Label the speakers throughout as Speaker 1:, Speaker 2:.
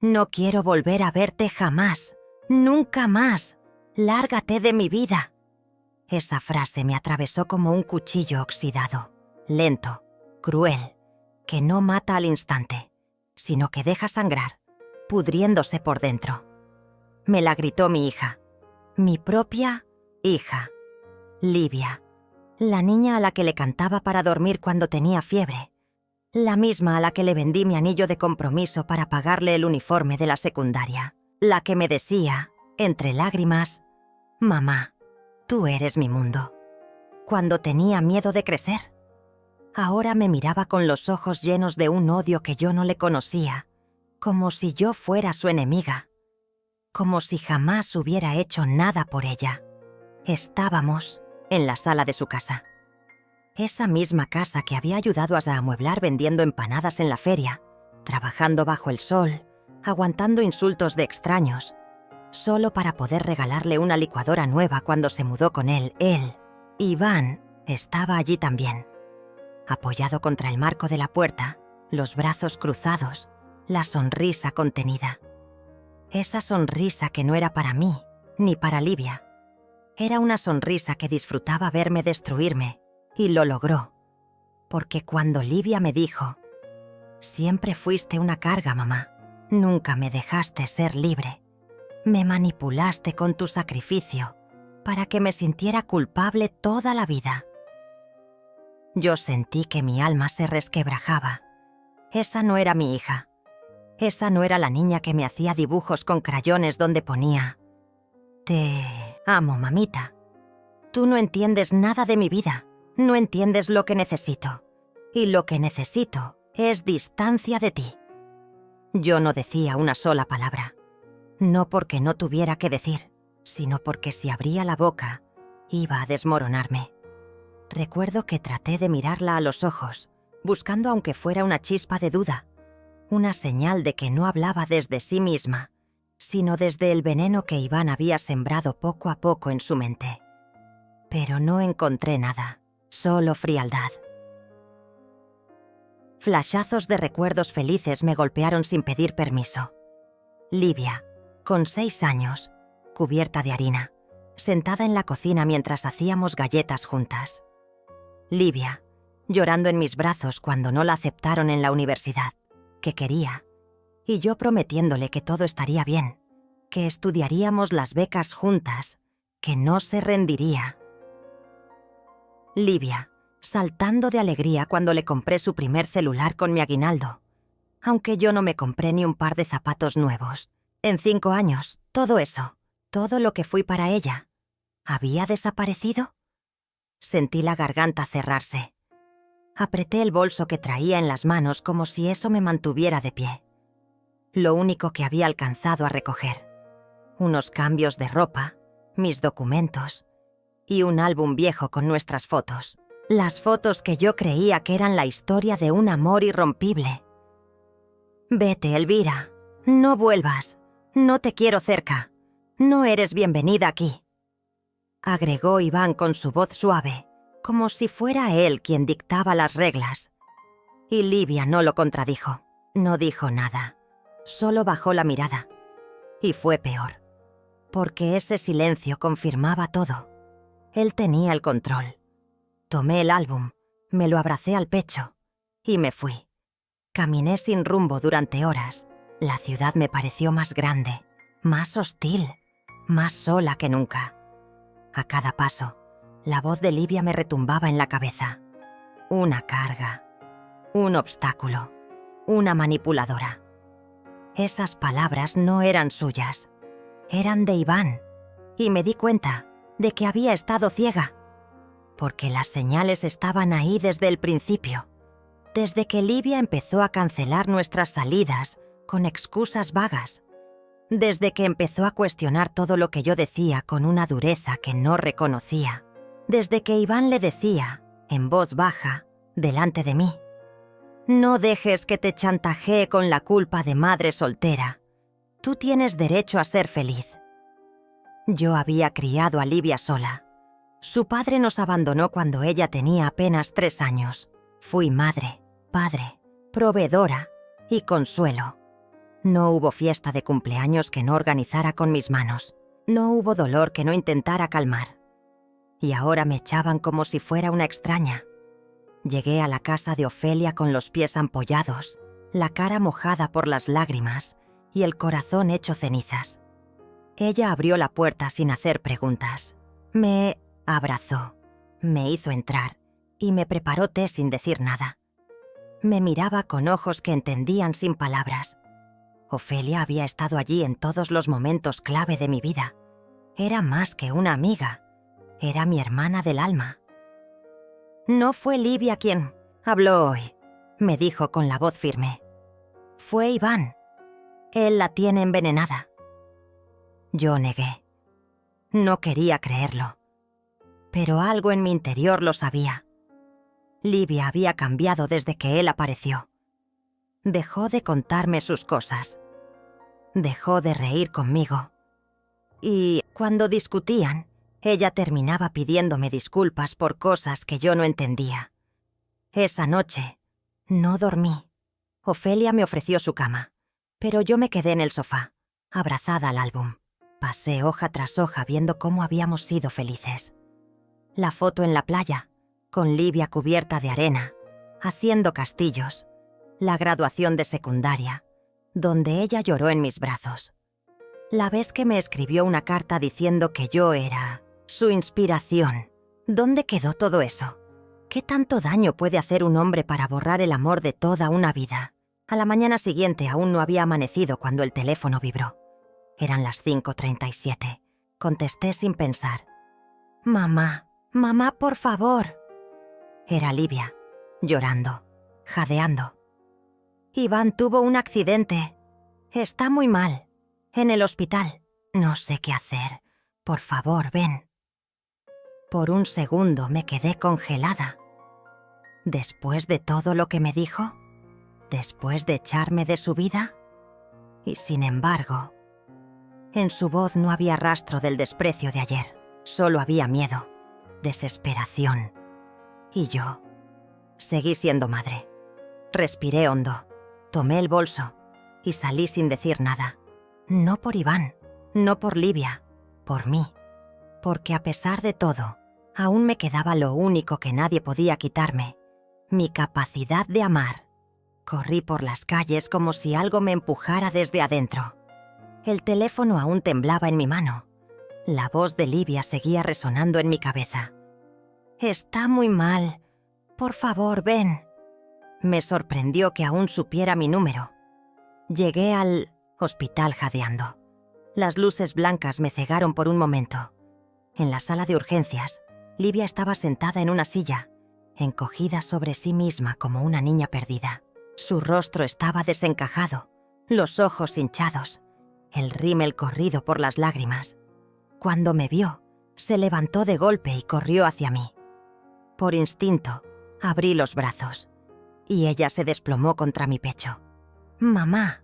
Speaker 1: No quiero volver a verte jamás. Nunca más. Lárgate de mi vida. Esa frase me atravesó como un cuchillo oxidado, lento, cruel, que no mata al instante, sino que deja sangrar, pudriéndose por dentro. Me la gritó mi hija, mi propia hija, Livia, la niña a la que le cantaba para dormir cuando tenía fiebre, la misma a la que le vendí mi anillo de compromiso para pagarle el uniforme de la secundaria, la que me decía, entre lágrimas, «Mamá, tú eres mi mundo», cuando tenía miedo de crecer. Ahora me miraba con los ojos llenos de un odio que yo no le conocía, como si yo fuera su enemiga, como si jamás hubiera hecho nada por ella. Estábamos en la sala de su casa. Esa misma casa que había ayudado a amueblar vendiendo empanadas en la feria, trabajando bajo el sol, aguantando insultos de extraños, solo para poder regalarle una licuadora nueva cuando se mudó con él. Iván, estaba allí también. Apoyado contra el marco de la puerta, los brazos cruzados, la sonrisa contenida. Esa sonrisa que no era para mí, ni para Livia. Era una sonrisa que disfrutaba verme destruirme, y lo logró. Porque cuando Livia me dijo, «Siempre fuiste una carga, mamá. Nunca me dejaste ser libre. Me manipulaste con tu sacrificio para que me sintiera culpable toda la vida». Yo sentí que mi alma se resquebrajaba. Esa no era mi hija. Esa no era la niña que me hacía dibujos con crayones donde ponía, «Te amo, mamita. Tú no entiendes nada de mi vida. No entiendes lo que necesito. Y lo que necesito es distancia de ti». Yo no decía una sola palabra. No porque no tuviera que decir, sino porque si abría la boca, iba a desmoronarme. Recuerdo que traté de mirarla a los ojos, buscando aunque fuera una chispa de duda, una señal de que no hablaba desde sí misma, sino desde el veneno que Iván había sembrado poco a poco en su mente. Pero no encontré nada, solo frialdad. Flashazos de recuerdos felices me golpearon sin pedir permiso. Livia, con 6 años, cubierta de harina, sentada en la cocina mientras hacíamos galletas juntas. Livia, llorando en mis brazos cuando no la aceptaron en la universidad, que quería, y yo prometiéndole que todo estaría bien, que estudiaríamos las becas juntas, que no se rendiría. Livia, saltando de alegría cuando le compré su primer celular con mi aguinaldo, aunque yo no me compré ni un par de zapatos nuevos. En 5 años, todo eso, todo lo que fui para ella, ¿había desaparecido? Sentí la garganta cerrarse. Apreté el bolso que traía en las manos como si eso me mantuviera de pie. Lo único que había alcanzado a recoger. Unos cambios de ropa, mis documentos y un álbum viejo con nuestras fotos. Las fotos que yo creía que eran la historia de un amor irrompible. «Vete, Elvira. No vuelvas. No te quiero cerca. No eres bienvenida aquí», agregó Iván con su voz suave, como si fuera él quien dictaba las reglas. Y Livia no lo contradijo, no dijo nada, solo bajó la mirada. Y fue peor, porque ese silencio confirmaba todo. Él tenía el control. Tomé el álbum, me lo abracé al pecho y me fui. Caminé sin rumbo durante horas. La ciudad me pareció más grande, más hostil, más sola que nunca. A cada paso, la voz de Livia me retumbaba en la cabeza. Una carga, un obstáculo, una manipuladora. Esas palabras no eran suyas, eran de Iván, y me di cuenta de que había estado ciega, porque las señales estaban ahí desde el principio, desde que Livia empezó a cancelar nuestras salidas con excusas vagas, desde que empezó a cuestionar todo lo que yo decía con una dureza que no reconocía, desde que Iván le decía, en voz baja, delante de mí, «No dejes que te chantajee con la culpa de madre soltera. Tú tienes derecho a ser feliz». Yo había criado a Livia sola. Su padre nos abandonó cuando ella tenía apenas 3 años. Fui madre, padre, proveedora y consuelo. No hubo fiesta de cumpleaños que no organizara con mis manos. No hubo dolor que no intentara calmar. Y ahora me echaban como si fuera una extraña. Llegué a la casa de Ofelia con los pies ampollados, la cara mojada por las lágrimas y el corazón hecho cenizas. Ella abrió la puerta sin hacer preguntas. Me abrazó, me hizo entrar y me preparó té sin decir nada. Me miraba con ojos que entendían sin palabras. Ofelia había estado allí en todos los momentos clave de mi vida. Era más que una amiga, era mi hermana del alma. «No fue Livia quien habló hoy», me dijo con la voz firme. «Fue Iván. Él la tiene envenenada». Yo negué. No quería creerlo. Pero algo en mi interior lo sabía. Livia había cambiado desde que él apareció. Dejó de contarme sus cosas. Dejó de reír conmigo. Y cuando discutían, ella terminaba pidiéndome disculpas por cosas que yo no entendía. Esa noche no dormí. Ofelia me ofreció su cama, pero yo me quedé en el sofá, abrazada al álbum. Pasé hoja tras hoja viendo cómo habíamos sido felices. La foto en la playa, con Livia cubierta de arena, haciendo castillos. La graduación de secundaria, donde ella lloró en mis brazos. La vez que me escribió una carta diciendo que yo era su inspiración. ¿Dónde quedó todo eso? ¿Qué tanto daño puede hacer un hombre para borrar el amor de toda una vida? A la mañana siguiente aún no había amanecido cuando el teléfono vibró. Eran las 5:37. Contesté sin pensar. «Mamá, mamá, por favor». Era Livia, llorando, jadeando. «Iván tuvo un accidente. Está muy mal. En el hospital. No sé qué hacer. Por favor, ven». Por un segundo me quedé congelada. ¿Después de todo lo que me dijo? ¿Después de echarme de su vida? Y sin embargo, en su voz no había rastro del desprecio de ayer. Solo había miedo, desesperación. Y yo seguí siendo madre. Respiré hondo, tomé el bolso y salí sin decir nada. No por Iván, no por Livia, por mí. Porque a pesar de todo, aún me quedaba lo único que nadie podía quitarme, mi capacidad de amar. Corrí por las calles como si algo me empujara desde adentro. El teléfono aún temblaba en mi mano. La voz de Livia seguía resonando en mi cabeza. «Está muy mal. Por favor, ven». Me sorprendió que aún supiera mi número. Llegué al hospital jadeando. Las luces blancas me cegaron por un momento. En la sala de urgencias, Livia estaba sentada en una silla, encogida sobre sí misma como una niña perdida. Su rostro estaba desencajado, los ojos hinchados, el rímel corrido por las lágrimas. Cuando me vio, se levantó de golpe y corrió hacia mí. Por instinto, abrí los brazos, y ella se desplomó contra mi pecho. «Mamá,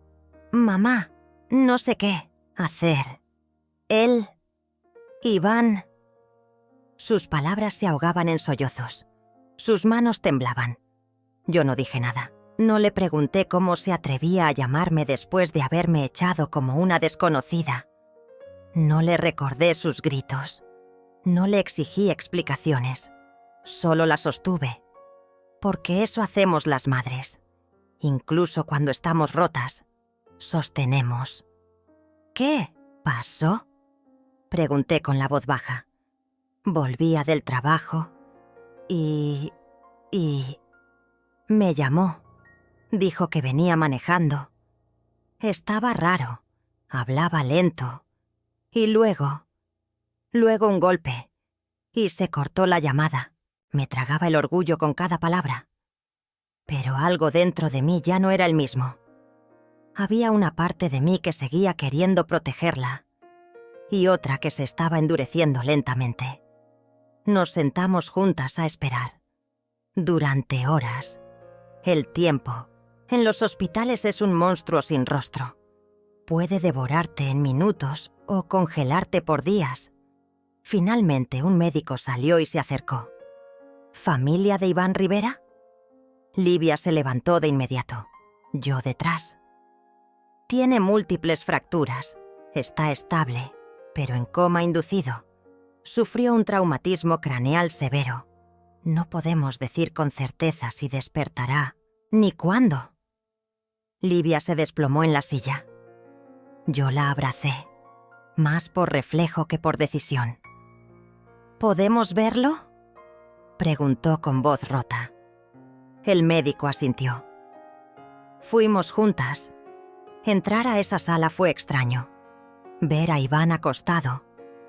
Speaker 1: mamá, no sé qué hacer. Él, Iván». Sus palabras se ahogaban en sollozos. Sus manos temblaban. Yo no dije nada. No le pregunté cómo se atrevía a llamarme después de haberme echado como una desconocida. No le recordé sus gritos. No le exigí explicaciones. Solo la sostuve. Porque eso hacemos las madres. Incluso cuando estamos rotas, sostenemos. «¿Qué pasó?», pregunté con la voz baja. Volvía del trabajo y me llamó. Dijo que venía manejando. Estaba raro, hablaba lento. Y luego un golpe. Y se cortó la llamada. Me tragaba el orgullo con cada palabra. Pero algo dentro de mí ya no era el mismo. Había una parte de mí que seguía queriendo protegerla y otra que se estaba endureciendo lentamente. Nos sentamos juntas a esperar. Durante horas. El tiempo en los hospitales es un monstruo sin rostro. Puede devorarte en minutos o congelarte por días. Finalmente un médico salió y se acercó. ¿Familia de Iván Rivera? Livia se levantó de inmediato. Yo detrás. Tiene múltiples fracturas. Está estable, pero en coma inducido. Sufrió un traumatismo craneal severo. No podemos decir con certeza si despertará, ni cuándo. Livia se desplomó en la silla. Yo la abracé, más por reflejo que por decisión. ¿Podemos verlo?, preguntó con voz rota. El médico asintió. Fuimos juntas. Entrar a esa sala fue extraño. Ver a Iván acostado,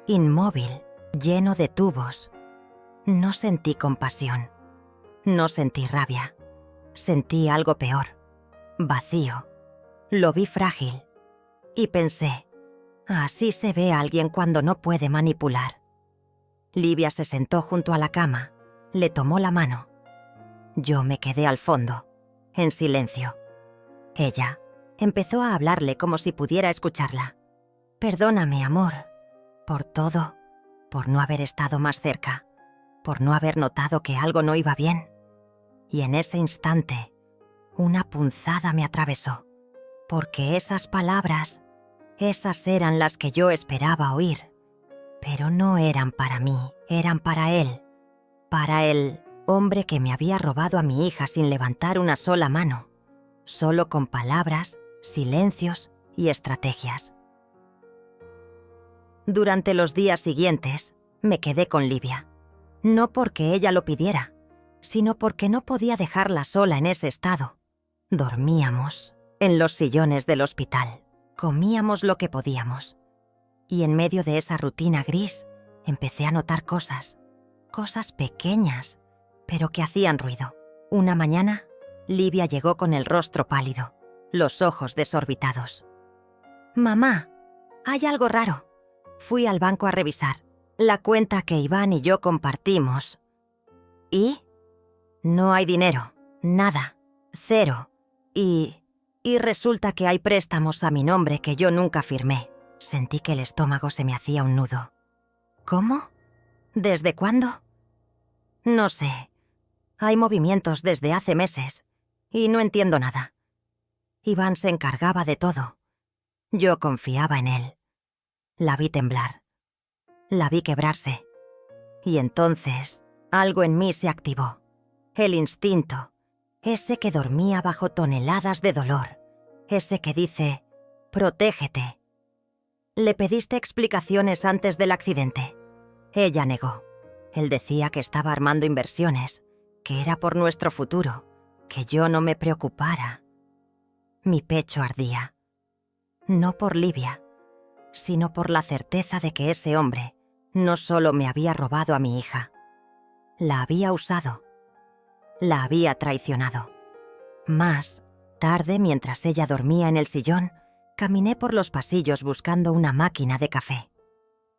Speaker 1: inmóvil, lleno de tubos. No sentí compasión. No sentí rabia. Sentí algo peor. Vacío. Lo vi frágil. Y pensé, así se ve a alguien cuando no puede manipular. Livia se sentó junto a la cama. Le tomó la mano. Yo me quedé al fondo, en silencio. Ella empezó a hablarle como si pudiera escucharla. Perdóname, amor, por todo, por no haber estado más cerca, por no haber notado que algo no iba bien. Y en ese instante, una punzada me atravesó, porque esas palabras, esas eran las que yo esperaba oír. Pero no eran para mí, eran para él. Para el hombre que me había robado a mi hija sin levantar una sola mano, solo con palabras, silencios y estrategias. Durante los días siguientes, me quedé con Livia. No porque ella lo pidiera, sino porque no podía dejarla sola en ese estado. Dormíamos en los sillones del hospital, comíamos lo que podíamos. Y en medio de esa rutina gris, empecé a notar cosas pequeñas, pero que hacían ruido. Una mañana, Livia llegó con el rostro pálido, los ojos desorbitados. «Mamá, hay algo raro». Fui al banco a revisar la cuenta que Iván y yo compartimos. ¿Y? No hay dinero, nada, cero. Y resulta que hay préstamos a mi nombre que yo nunca firmé. Sentí que el estómago se me hacía un nudo. ¿Cómo? ¿Desde cuándo? No sé. Hay movimientos desde hace meses y no entiendo nada. Iván se encargaba de todo. Yo confiaba en él. La vi temblar. La vi quebrarse. Y entonces algo en mí se activó. El instinto. Ese que dormía bajo toneladas de dolor. Ese que dice, protégete. ¿Le pediste explicaciones antes del accidente? Ella negó. Él decía que estaba armando inversiones, que era por nuestro futuro, que yo no me preocupara. Mi pecho ardía. No por Livia, sino por la certeza de que ese hombre no solo me había robado a mi hija, la había usado, la había traicionado. Más tarde, mientras ella dormía en el sillón, caminé por los pasillos buscando una máquina de café.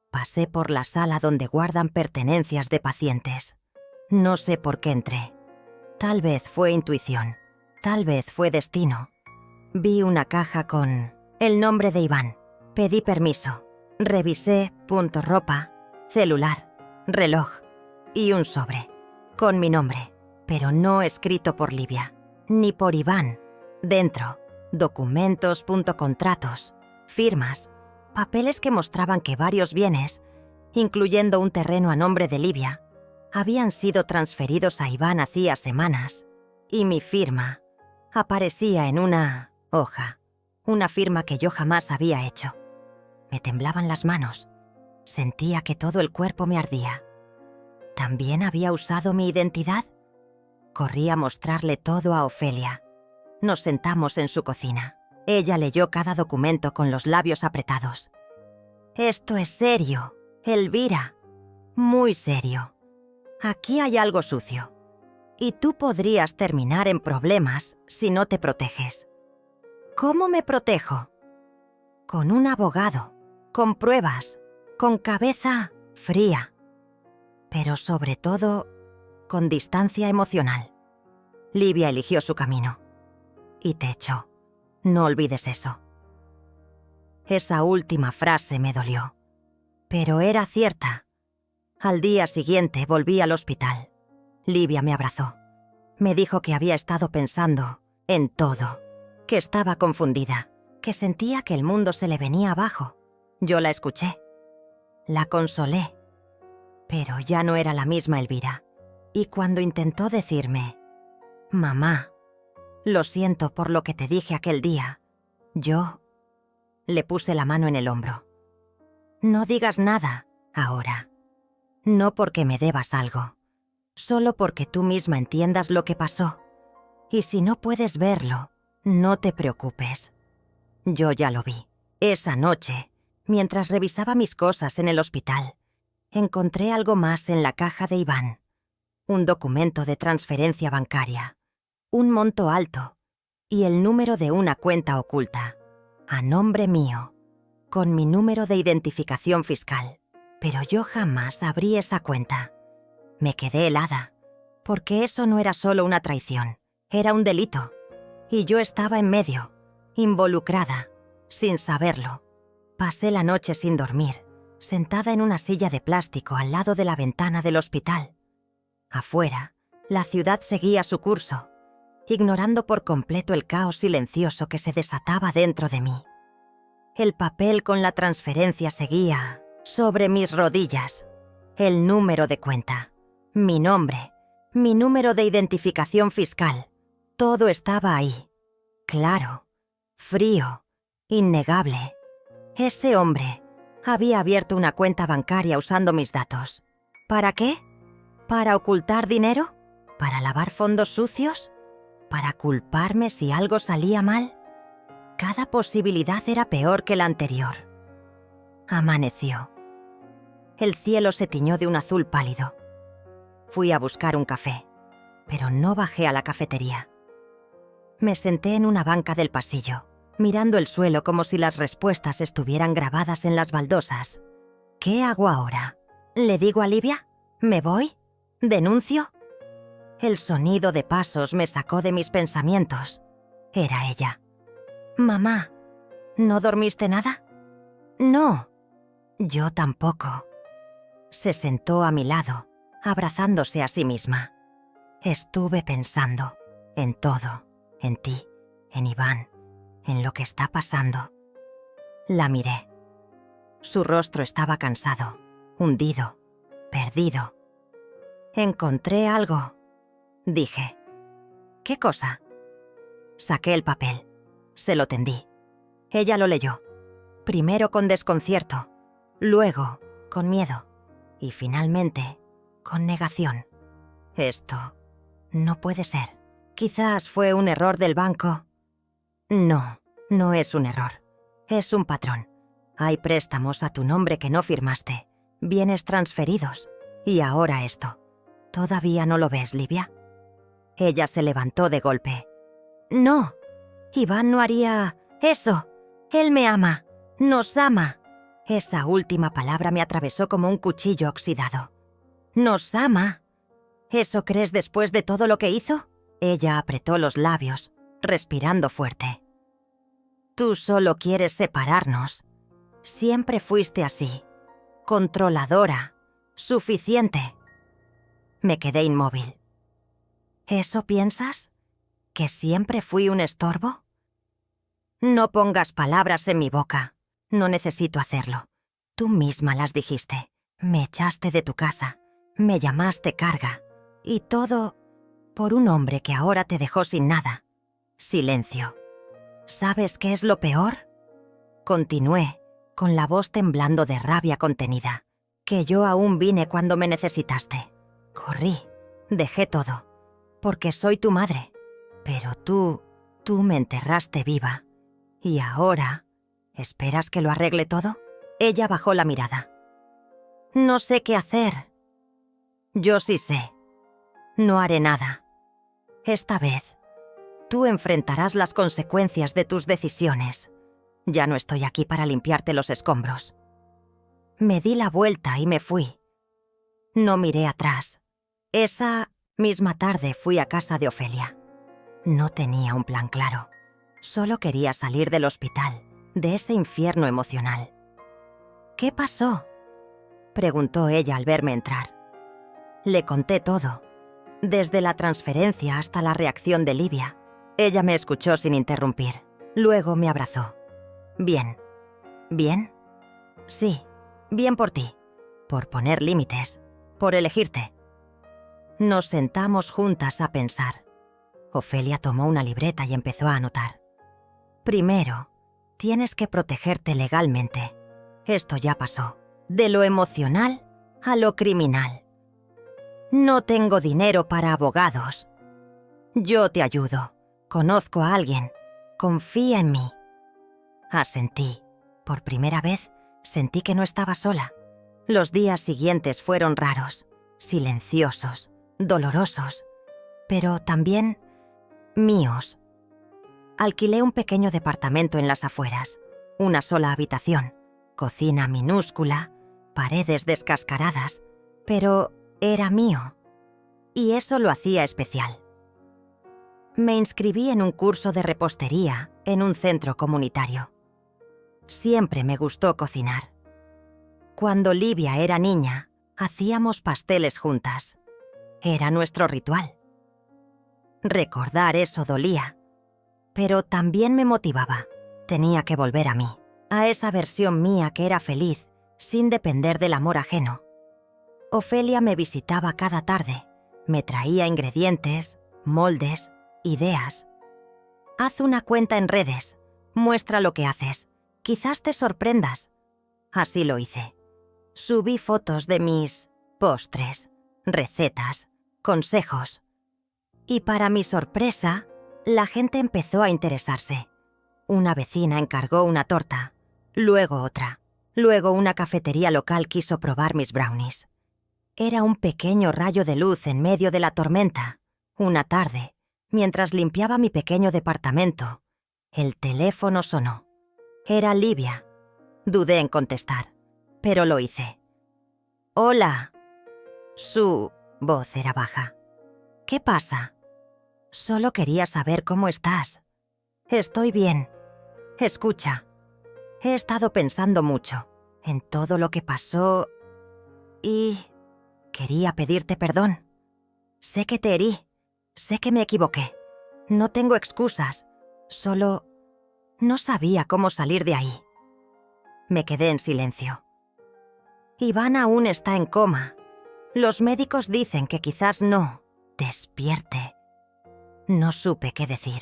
Speaker 1: Pasé por la sala donde guardan pertenencias de pacientes. No sé por qué entré. Tal vez fue intuición, tal vez fue destino. Vi una caja con el nombre de Iván. Pedí permiso. Revisé punto ropa, celular, reloj y un sobre con mi nombre, pero no escrito por Livia, ni por Iván. Dentro, documentos, contratos, firmas, papeles que mostraban que varios bienes, incluyendo un terreno a nombre de Livia, habían sido transferidos a Iván hacía semanas, y mi firma aparecía en una hoja, una firma que yo jamás había hecho. Me temblaban las manos, sentía que todo el cuerpo me ardía. ¿También había usado mi identidad? Corrí a mostrarle todo a Ofelia. Nos sentamos en su cocina. Ella leyó cada documento con los labios apretados. «Esto es serio, Elvira, muy serio. Aquí hay algo sucio. Y tú podrías terminar en problemas si no te proteges». «¿Cómo me protejo?» «Con un abogado, con pruebas, con cabeza fría. Pero sobre todo, con distancia emocional». Livia eligió su camino. Y te echó. No olvides eso. Esa última frase me dolió. Pero era cierta. Al día siguiente volví al hospital. Livia me abrazó. Me dijo que había estado pensando en todo, que estaba confundida, que sentía que el mundo se le venía abajo. Yo la escuché. La consolé. Pero ya no era la misma Elvira. Y cuando intentó decirme: «Mamá, lo siento por lo que te dije aquel día», yo le puse la mano en el hombro. «No digas nada ahora. No porque me debas algo. Solo porque tú misma entiendas lo que pasó. Y si no puedes verlo, no te preocupes. Yo ya lo vi. Esa noche, mientras revisaba mis cosas en el hospital, encontré algo más en la caja de Iván. Un documento de transferencia bancaria. Un monto alto. Y el número de una cuenta oculta. A nombre mío. Con mi número de identificación fiscal. Pero yo jamás abrí esa cuenta. Me quedé helada. Porque eso no era solo una traición. Era un delito. Y yo estaba en medio. Involucrada. Sin saberlo. Pasé la noche sin dormir, sentada en una silla de plástico al lado de la ventana del hospital. Afuera, la ciudad seguía su curso, ignorando por completo el caos silencioso que se desataba dentro de mí. El papel con la transferencia seguía sobre mis rodillas. El número de cuenta, mi nombre, mi número de identificación fiscal. Todo estaba ahí. Claro, frío, innegable. Ese hombre había abierto una cuenta bancaria usando mis datos. ¿Para qué? ¿Para ocultar dinero? ¿Para lavar fondos sucios? ¿Para culparme si algo salía mal? Cada posibilidad era peor que la anterior. Amaneció. El cielo se tiñó de un azul pálido. Fui a buscar un café, pero no bajé a la cafetería. Me senté en una banca del pasillo, mirando el suelo como si las respuestas estuvieran grabadas en las baldosas. ¿Qué hago ahora? ¿Le digo a Livia? ¿Me voy? ¿Denuncio? El sonido de pasos me sacó de mis pensamientos. Era ella. «Mamá, ¿no dormiste nada?» «No, yo tampoco». Se sentó a mi lado, abrazándose a sí misma. Estuve pensando en todo, en ti, en Iván, en lo que está pasando. La miré. Su rostro estaba cansado, hundido, perdido. «Encontré algo», dije. «¿Qué cosa?» Saqué el papel. Se lo tendí. Ella lo leyó. Primero con desconcierto, luego con miedo y finalmente con negación. «Esto no puede ser. Quizás fue un error del banco». «No, no es un error. Es un patrón. Hay préstamos a tu nombre que no firmaste, bienes transferidos. Y ahora esto. ¿Todavía no lo ves, Livia?» Ella se levantó de golpe. «No, Iván no haría eso. Él me ama. Nos ama». Esa última palabra me atravesó como un cuchillo oxidado. «¿Nos ama? ¿Eso crees después de todo lo que hizo?» Ella apretó los labios, respirando fuerte. «Tú solo quieres separarnos. Siempre fuiste así. Controladora. Suficiente». Me quedé inmóvil. «¿Eso piensas? ¿Que siempre fui un estorbo?» «No pongas palabras en mi boca. No necesito hacerlo. Tú misma las dijiste. Me echaste de tu casa. Me llamaste carga. Y todo por un hombre que ahora te dejó sin nada». Silencio. ¿Sabes qué es lo peor? Continué, con la voz temblando de rabia contenida. Que yo aún vine cuando me necesitaste. Corrí, dejé todo. Porque soy tu madre. Pero tú me enterraste viva. Y ahora, ¿esperas que lo arregle todo? Ella bajó la mirada. «No sé qué hacer». «Yo sí sé. No haré nada. Esta vez, tú enfrentarás las consecuencias de tus decisiones. Ya no estoy aquí para limpiarte los escombros». Me di la vuelta y me fui. No miré atrás. Esa misma tarde fui a casa de Ofelia. No tenía un plan claro. Solo quería salir del hospital, de ese infierno emocional. «¿Qué pasó?», preguntó ella al verme entrar. Le conté todo, desde la transferencia hasta la reacción de Livia. Ella me escuchó sin interrumpir. Luego me abrazó. Bien. ¿Bien? Sí, bien por ti. Por poner límites. Por elegirte. Nos sentamos juntas a pensar. Ofelia tomó una libreta y empezó a anotar. Primero, tienes que protegerte legalmente. Esto ya pasó. De lo emocional a lo criminal. No tengo dinero para abogados. Yo te ayudo. Conozco a alguien. Confía en mí. Asentí. Por primera vez, sentí que no estaba sola. Los días siguientes fueron raros, silenciosos, dolorosos, pero también míos. Alquilé un pequeño departamento en las afueras, una sola habitación, cocina minúscula, paredes descascaradas, pero era mío. Y eso lo hacía especial. Me inscribí en un curso de repostería en un centro comunitario. Siempre me gustó cocinar. Cuando Livia era niña, hacíamos pasteles juntas. Era nuestro ritual. Recordar eso dolía, pero también me motivaba. Tenía que volver a mí, a esa versión mía que era feliz, sin depender del amor ajeno. Ofelia me visitaba cada tarde, me traía ingredientes, moldes, ideas. Haz una cuenta en redes, muestra lo que haces, quizás te sorprendas. Así lo hice. Subí fotos de mis postres, recetas, consejos. Y para mi sorpresa, la gente empezó a interesarse. Una vecina encargó una torta, luego otra. Luego una cafetería local quiso probar mis brownies. Era un pequeño rayo de luz en medio de la tormenta. Una tarde, mientras limpiaba mi pequeño departamento, el teléfono sonó. Era Livia. Dudé en contestar, pero lo hice. «Hola». Su voz era baja. «¿Qué pasa?» «Solo quería saber cómo estás». «Estoy bien. Escucha. He estado pensando mucho en todo lo que pasó y quería pedirte perdón. Sé que te herí, sé que me equivoqué. No tengo excusas, solo no sabía cómo salir de ahí». Me quedé en silencio. «Iván aún está en coma. Los médicos dicen que quizás no despierte». No supe qué decir.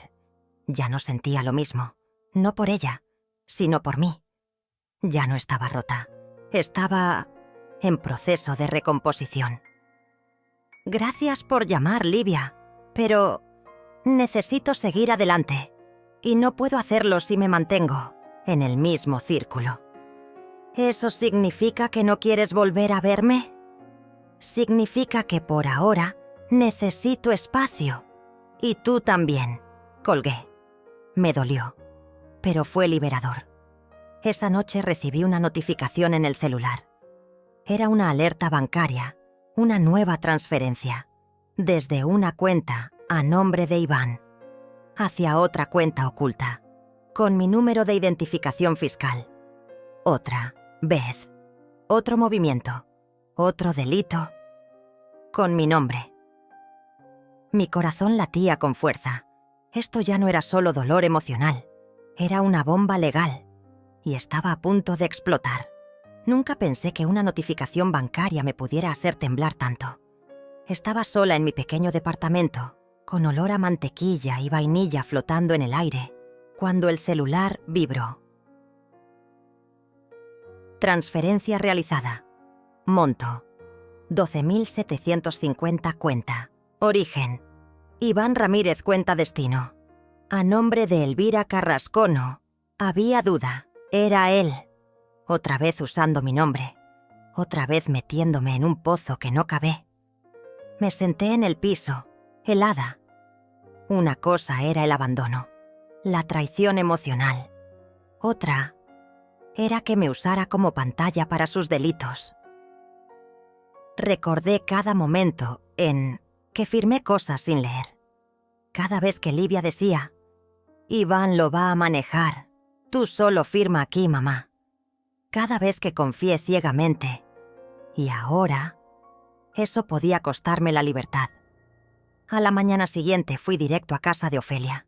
Speaker 1: Ya no sentía lo mismo, no por ella, sino por mí. Ya no estaba rota, estaba en proceso de recomposición. «Gracias por llamar, Livia, pero necesito seguir adelante y no puedo hacerlo si me mantengo en el mismo círculo». «¿Eso significa que no quieres volver a verme?» «Significa que por ahora necesito espacio. Y tú también». Colgué. Me dolió, pero fue liberador. Esa noche recibí una notificación en el celular. Era una alerta bancaria, una nueva transferencia, desde una cuenta a nombre de Iván, hacia otra cuenta oculta, con mi número de identificación fiscal. Otra vez, otro movimiento, otro delito, con mi nombre. Mi corazón latía con fuerza. Esto ya no era solo dolor emocional, era una bomba legal, y estaba a punto de explotar. Nunca pensé que una notificación bancaria me pudiera hacer temblar tanto. Estaba sola en mi pequeño departamento, con olor a mantequilla y vainilla flotando en el aire, cuando el celular vibró. Transferencia realizada. Monto: 12.750 cuenta. Origen: Iván Ramírez cuenta destino. A nombre de Elvira Carrascono. Había duda. Era él. Otra vez usando mi nombre. Otra vez metiéndome en un pozo que no cavé. Me senté en el piso, helada. Una cosa era el abandono, la traición emocional. Otra era que me usara como pantalla para sus delitos. Recordé cada momento en que firmé cosas sin leer. Cada vez que Livia decía: «Iván lo va a manejar, tú solo firma aquí, mamá». Cada vez que confié ciegamente. Y ahora, eso podía costarme la libertad. A la mañana siguiente fui directo a casa de Ofelia.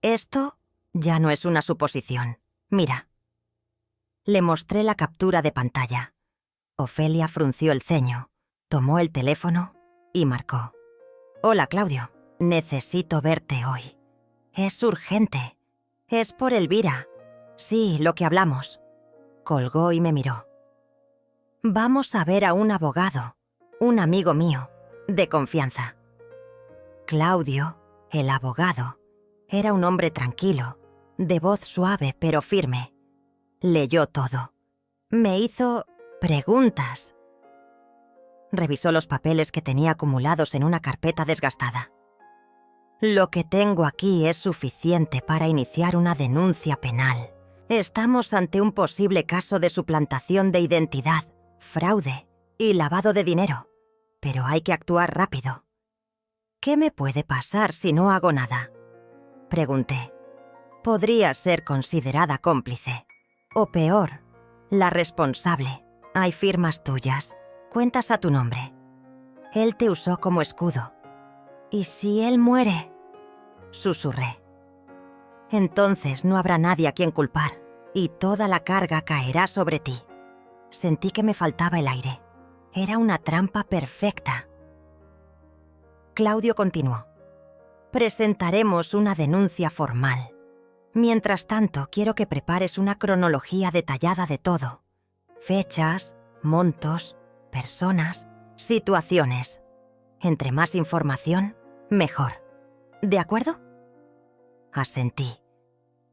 Speaker 1: Esto ya no es una suposición. Mira. Le mostré la captura de pantalla. Ofelia frunció el ceño, tomó el teléfono y marcó. Hola, Claudio. Necesito verte hoy. Es urgente. Es por Elvira. Sí, lo que hablamos. Colgó y me miró. Vamos a ver a un abogado, un amigo mío, de confianza. Claudio, el abogado, era un hombre tranquilo, de voz suave pero firme. Leyó todo. Me hizo preguntas. Revisó los papeles que tenía acumulados en una carpeta desgastada. Lo que tengo aquí es suficiente para iniciar una denuncia penal. Estamos ante un posible caso de suplantación de identidad, fraude y lavado de dinero, pero hay que actuar rápido. ¿Qué me puede pasar si no hago nada? Pregunté. Podrías ser considerada cómplice. O peor, la responsable. Hay firmas tuyas, cuentas a tu nombre. Él te usó como escudo. ¿Y si él muere? Susurré. Entonces no habrá nadie a quien culpar, y toda la carga caerá sobre ti. Sentí que me faltaba el aire. Era una trampa perfecta. Claudio continuó. Presentaremos una denuncia formal. Mientras tanto, quiero que prepares una cronología detallada de todo. Fechas, montos, personas, situaciones. Entre más información, mejor. ¿De acuerdo? Asentí.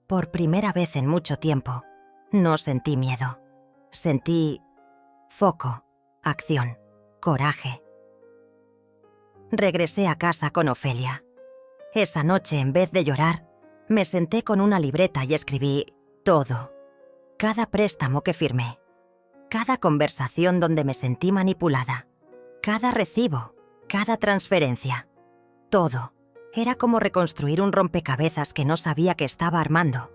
Speaker 1: Por primera vez en mucho tiempo, no sentí miedo. Sentí foco, acción, coraje. Regresé a casa con Ofelia. Esa noche, en vez de llorar, me senté con una libreta y escribí todo. Cada préstamo que firmé. Cada conversación donde me sentí manipulada. Cada recibo. Cada transferencia. Todo. Era como reconstruir un rompecabezas que no sabía que estaba armando.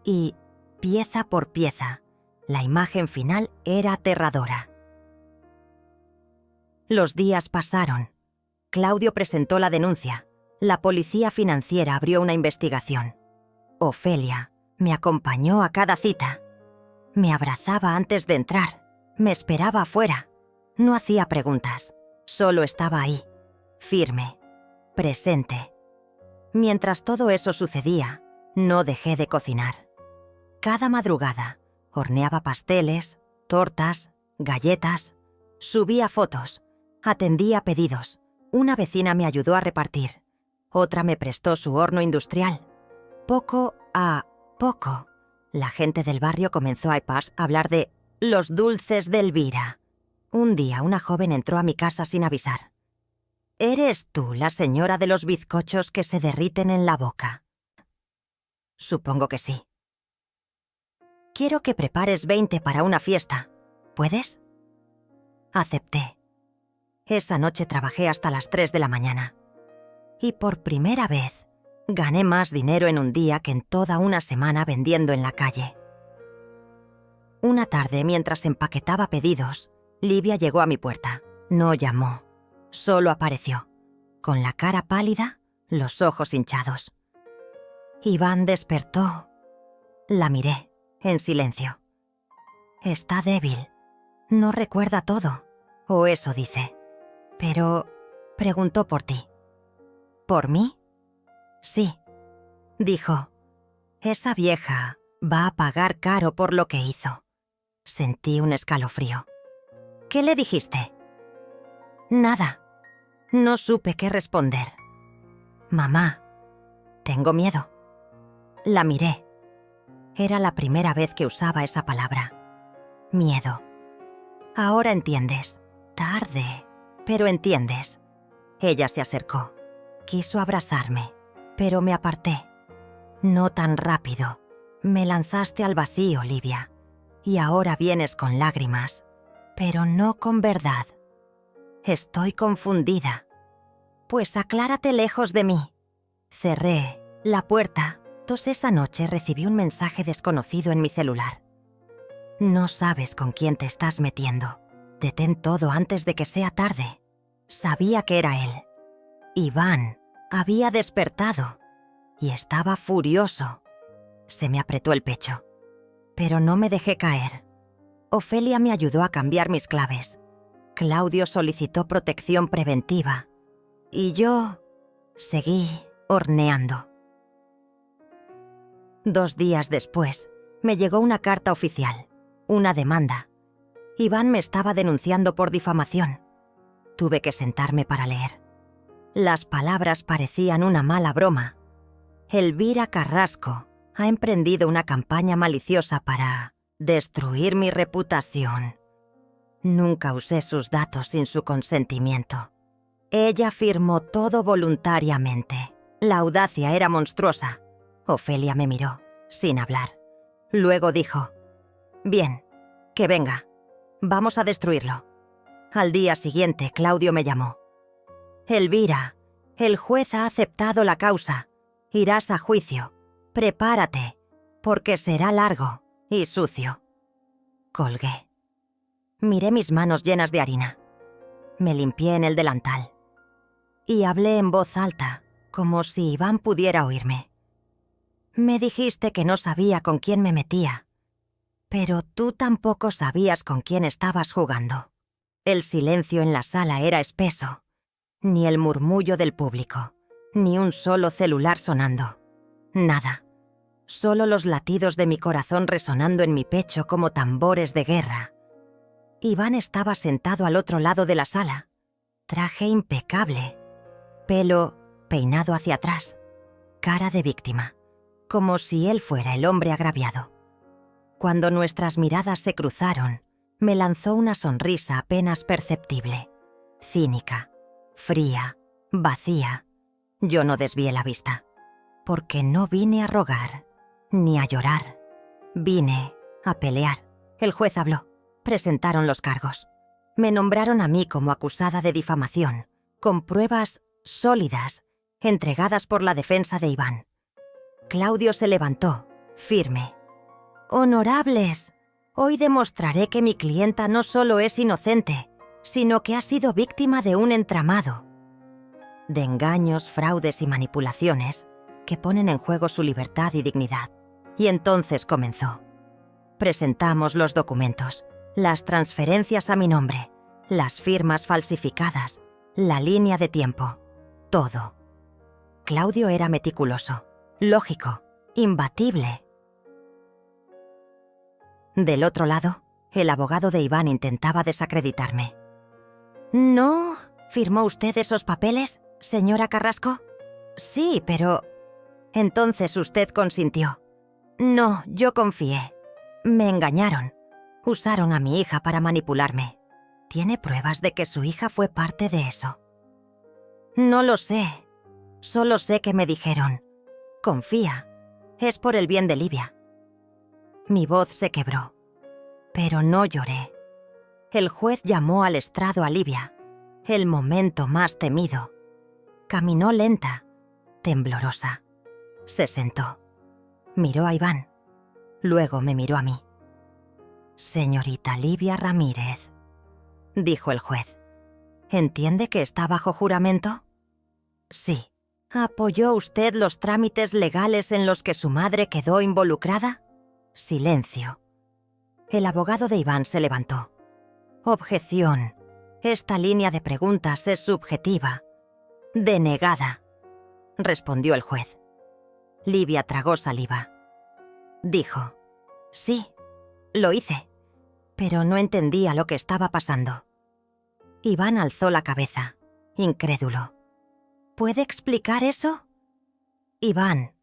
Speaker 1: Y, pieza por pieza, la imagen final era aterradora. Los días pasaron. Claudio presentó la denuncia. La policía financiera abrió una investigación. Ofelia me acompañó a cada cita. Me abrazaba antes de entrar. Me esperaba afuera. No hacía preguntas. Solo estaba ahí, firme, presente. Mientras todo eso sucedía, no dejé de cocinar. Cada madrugada, horneaba pasteles, tortas, galletas. Subía fotos, atendía pedidos. Una vecina me ayudó a repartir. Otra me prestó su horno industrial. Poco a poco, la gente del barrio comenzó a hablar de los dulces de Elvira. Un día una joven entró a mi casa sin avisar. ¿Eres tú la señora de los bizcochos que se derriten en la boca? Supongo que sí. Quiero que prepares 20 para una fiesta. ¿Puedes? Acepté. Esa noche trabajé hasta las 3 de la mañana. Y por primera vez, gané más dinero en un día que en toda una semana vendiendo en la calle. Una tarde, mientras empaquetaba pedidos, Livia llegó a mi puerta. No llamó, solo apareció, con la cara pálida, los ojos hinchados. Iván despertó. La miré, en silencio. Está débil, no recuerda todo, o eso dice. Pero preguntó por ti. ¿Por mí? Sí, dijo. Esa vieja va a pagar caro por lo que hizo. Sentí un escalofrío. ¿Qué le dijiste? Nada. No supe qué responder. Mamá, tengo miedo. La miré. Era la primera vez que usaba esa palabra. Miedo. Ahora entiendes. Tarde, pero entiendes. Ella se acercó. Quiso abrazarme, pero me aparté. No tan rápido. Me lanzaste al vacío, Livia. Y ahora vienes con lágrimas, pero no con verdad. Estoy confundida. Pues aclárate lejos de mí. Cerré la puerta. Esa noche recibí un mensaje desconocido en mi celular. No sabes con quién te estás metiendo. Detén todo antes de que sea tarde. Sabía que era él. Iván había despertado y estaba furioso. Se me apretó el pecho. Pero no me dejé caer. Ofelia me ayudó a cambiar mis claves. Claudio solicitó protección preventiva. Y yo seguí horneando. 2 días después, me llegó una carta oficial, una demanda. Iván me estaba denunciando por difamación. Tuve que sentarme para leer. Las palabras parecían una mala broma. Elvira Carrasco ha emprendido una campaña maliciosa para destruir mi reputación. Nunca usé sus datos sin su consentimiento. Ella firmó todo voluntariamente. La audacia era monstruosa. Ofelia me miró, sin hablar. Luego dijo: «Bien, que venga. Vamos a destruirlo». Al día siguiente, Claudio me llamó. «Elvira, el juez ha aceptado la causa. Irás a juicio. Prepárate, porque será largo y sucio». Colgué. Miré mis manos llenas de harina. Me limpié en el delantal. Y hablé en voz alta, como si Iván pudiera oírme. «Me dijiste que no sabía con quién me metía, pero tú tampoco sabías con quién estabas jugando». El silencio en la sala era espeso. Ni el murmullo del público, ni un solo celular sonando. Nada. Solo los latidos de mi corazón resonando en mi pecho como tambores de guerra. Iván estaba sentado al otro lado de la sala. Traje impecable. Pelo peinado hacia atrás. Cara de víctima. Como si él fuera el hombre agraviado. Cuando nuestras miradas se cruzaron, me lanzó una sonrisa apenas perceptible. Cínica, fría, vacía. Yo no desvié la vista. Porque no vine a rogar, ni a llorar. Vine a pelear. El juez habló. Presentaron los cargos. Me nombraron a mí como acusada de difamación, con pruebas sólidas, entregadas por la defensa de Iván. Claudio se levantó, firme. «Honorables, hoy demostraré que mi clienta no solo es inocente, sino que ha sido víctima de un entramado de engaños, fraudes y manipulaciones que ponen en juego su libertad y dignidad». Y entonces comenzó. Presentamos los documentos, las transferencias a mi nombre, las firmas falsificadas, la línea de tiempo, todo. Claudio era meticuloso, lógico, imbatible. Del otro lado, el abogado de Iván intentaba desacreditarme. «¿No firmó usted esos papeles, señora Carrasco?» «Sí, pero...» «Entonces usted consintió». «No, yo confié. Me engañaron. Usaron a mi hija para manipularme. ¿Tiene pruebas de que su hija fue parte de eso?» «No lo sé. Solo sé que me dijeron: confía, es por el bien de Livia». Mi voz se quebró, pero no lloré. El juez llamó al estrado a Livia, el momento más temido. Caminó lenta, temblorosa. Se sentó. Miró a Iván. Luego me miró a mí. «Señorita Livia Ramírez», dijo el juez. «¿Entiende que está bajo juramento?» «Sí». «¿Apoyó usted los trámites legales en los que su madre quedó involucrada?» Silencio. El abogado de Iván se levantó. «Objeción. Esta línea de preguntas es subjetiva». «Denegada», respondió el juez. Livia tragó saliva. Dijo: «Sí, lo hice, pero no entendía lo que estaba pasando». Iván alzó la cabeza, incrédulo. «¿Puede explicar eso?» «Iván,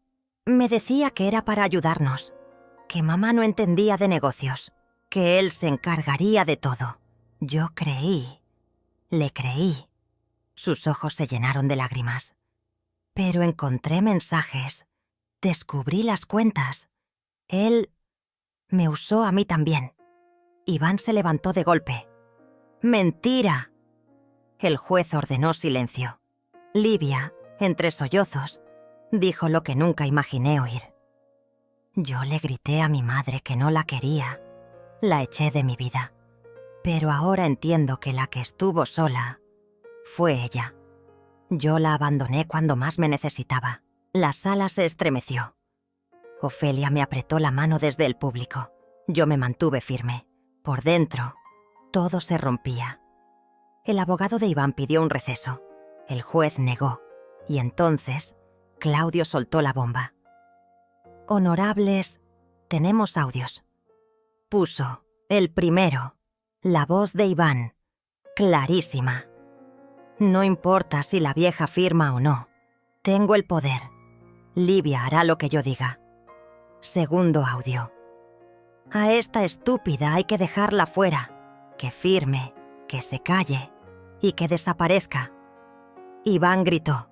Speaker 1: me decía que era para ayudarnos, que mamá no entendía de negocios, que él se encargaría de todo. Yo creí, le creí». Sus ojos se llenaron de lágrimas. «Pero encontré mensajes, descubrí las cuentas. Él me usó a mí también». Iván se levantó de golpe. «¡Mentira!». El juez ordenó silencio. Livia, entre sollozos, dijo lo que nunca imaginé oír. «Yo le grité a mi madre que no la quería. La eché de mi vida. Pero ahora entiendo que la que estuvo sola fue ella. Yo la abandoné cuando más me necesitaba». La sala se estremeció. Ofelia me apretó la mano desde el público. Yo me mantuve firme. Por dentro, todo se rompía. El abogado de Iván pidió un receso. El juez negó. Y entonces, Claudio soltó la bomba. Honorables, tenemos audios. Puso, el primero, la voz de Iván, clarísima. No importa si la vieja firma o no. Tengo el poder. Livia hará lo que yo diga. Segundo audio. A esta estúpida hay que dejarla fuera. Que firme, que se calle y que desaparezca. Iván gritó.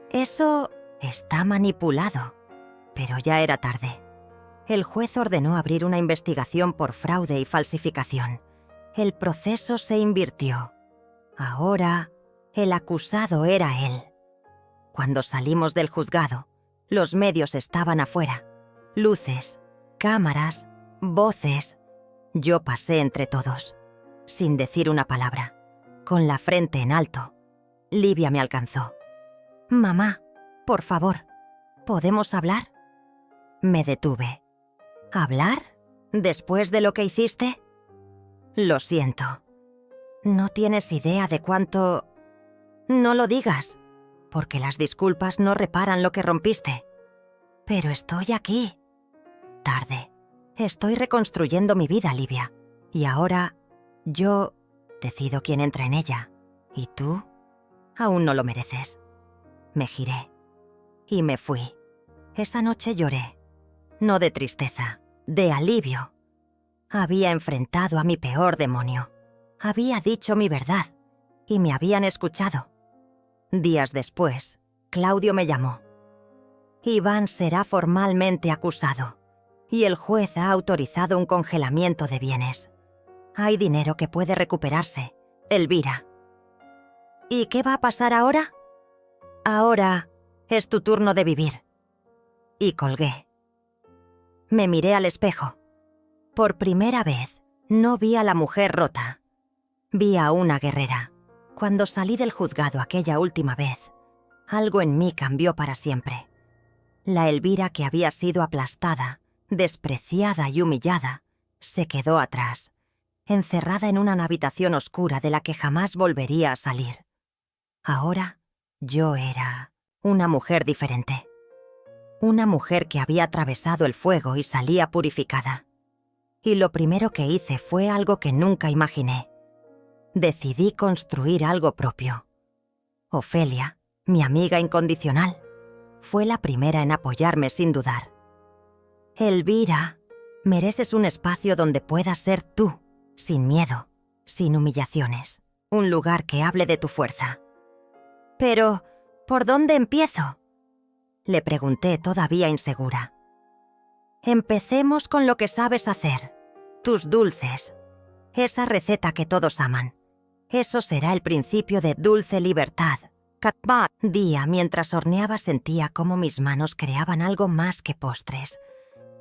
Speaker 1: Eso está manipulado. Pero ya era tarde. El juez ordenó abrir una investigación por fraude y falsificación. El proceso se invirtió. Ahora, el acusado era él. Cuando salimos del juzgado, los medios estaban afuera. Luces, cámaras, voces. Yo pasé entre todos, sin decir una palabra, con la frente en alto. Livia me alcanzó. «Mamá, por favor, ¿podemos hablar?» Me detuve. ¿Hablar? ¿Después de lo que hiciste? Lo siento. No tienes idea de cuánto... No lo digas, porque las disculpas no reparan lo que rompiste. Pero estoy aquí. Tarde. Estoy reconstruyendo mi vida, Livia. Y ahora, yo decido quién entra en ella. ¿Y tú? Aún no lo mereces. Me giré. Y me fui. Esa noche lloré. No de tristeza, de alivio. Había enfrentado a mi peor demonio. Había dicho mi verdad. Y me habían escuchado. Días después, Claudio me llamó. Iván será formalmente acusado. Y el juez ha autorizado un congelamiento de bienes. Hay dinero que puede recuperarse. Elvira. ¿Y qué va a pasar ahora? Ahora es tu turno de vivir. Y colgué. Me miré al espejo. Por primera vez, no vi a la mujer rota. Vi a una guerrera. Cuando salí del juzgado aquella última vez, algo en mí cambió para siempre. La Elvira que había sido aplastada, despreciada y humillada, se quedó atrás, encerrada en una habitación oscura de la que jamás volvería a salir. Ahora, yo era una mujer diferente. Una mujer que había atravesado el fuego y salía purificada. Y lo primero que hice fue algo que nunca imaginé. Decidí construir algo propio. Ofelia, mi amiga incondicional, fue la primera en apoyarme sin dudar. Elvira, mereces un espacio donde puedas ser tú, sin miedo, sin humillaciones. Un lugar que hable de tu fuerza. Pero, ¿por dónde empiezo?, le pregunté todavía insegura. Empecemos con lo que sabes hacer. Tus dulces. Esa receta que todos aman. Eso será el principio de dulce libertad. Cada día mientras horneaba sentía cómo mis manos creaban algo más que postres.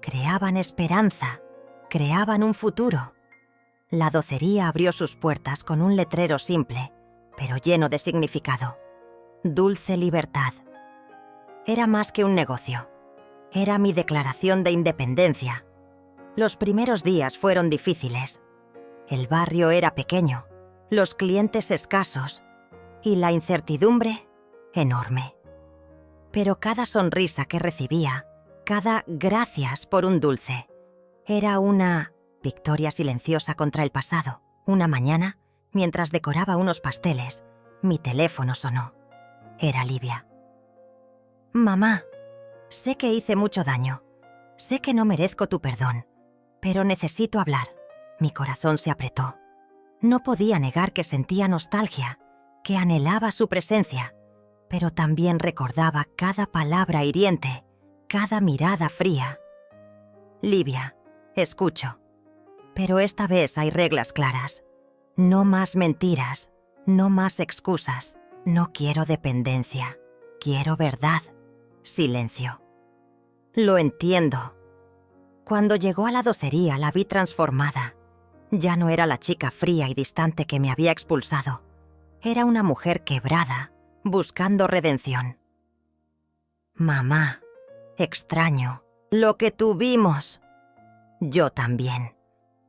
Speaker 1: Creaban esperanza. Creaban un futuro. La docería abrió sus puertas con un letrero simple, pero lleno de significado. Dulce libertad. Era más que un negocio. Era mi declaración de independencia. Los primeros días fueron difíciles. El barrio era pequeño, los clientes escasos y la incertidumbre enorme. Pero cada sonrisa que recibía, cada gracias por un dulce, era una victoria silenciosa contra el pasado. Una mañana, mientras decoraba unos pasteles, mi teléfono sonó. Era Livia. «Mamá, sé que hice mucho daño. Sé que no merezco tu perdón, pero necesito hablar». Mi corazón se apretó. No podía negar que sentía nostalgia, que anhelaba su presencia, pero también recordaba cada palabra hiriente, cada mirada fría. «Livia, escucho. Pero esta vez hay reglas claras. No más mentiras, no más excusas. No quiero dependencia, quiero verdad». Silencio. Lo entiendo. Cuando llegó a la docería la vi transformada. Ya no era la chica fría y distante que me había expulsado. Era una mujer quebrada, buscando redención. «Mamá, extraño lo que tuvimos». Yo también.